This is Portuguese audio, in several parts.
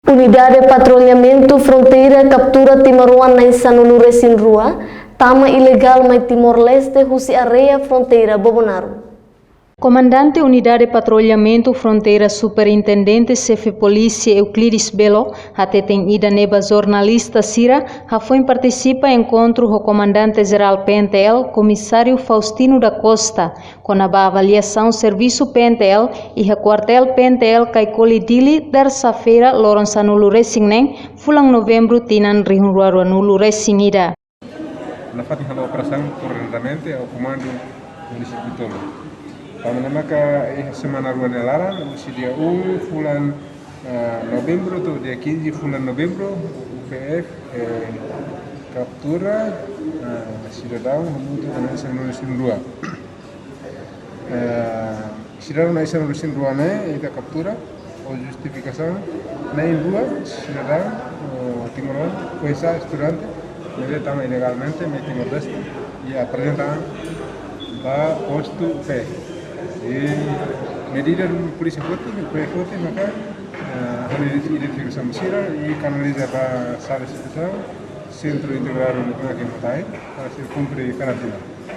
Unidade de Patrulhamento Fronteira captura Timaruan na Insanulu Resinrua, tama ilegal mai Timor-Leste husi area fronteira Bobonaro. Comandante Unidade de Patrulhamento Fronteira Superintendente Chefe Polícia Euclides Belo, até tem ida neba jornalista Sira, foi participa em encontro com o Comandante-Geral PNTL, Comissário Faustino da Costa, com a avaliação serviço PNTL e o quartel PNTL Kaikoli Dili, terça-feira, Loronsanulu Resingnen, fulang novembro, Tinan Rihunruaruanulu Resingida. Na Fatih operação corretamente ao comando municipal. Pamanamaka semana ruana laran, dia 1 bulan Novembro atau dia 15 bulan Novembro, UPF captura cidadão muito na Nação Rua. Cidadão na Nação Rua ita captura ou justificação na rua cidadão Timoran, coisa estudante, mereka tama ilegalmente me Timor-Leste e apresentam para posto P. Medida do polícia foto, maka identificação Sira e canaliza para a sala de situação, centro integrado de Matai, para se cumprir quarentena.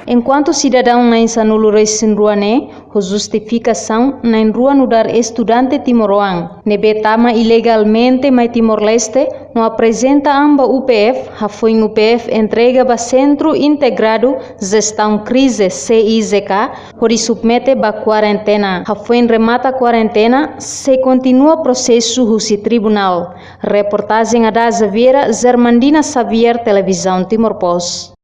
Enquanto cidadão na Insanulu Resinruane, a justificação na rua nudar estudante Timoroan, nebetama ilegalmente mai Timor-Leste, não apresenta amba UPF, foi UPF entrega para Centro Integrado Gestão Crise CIZK, por submete ba quarentena. Foi remata quarentena, se continua processo husi tribunal. Reportagem a da Xaviera, Zermandina Xavier, Televisão Timor Post.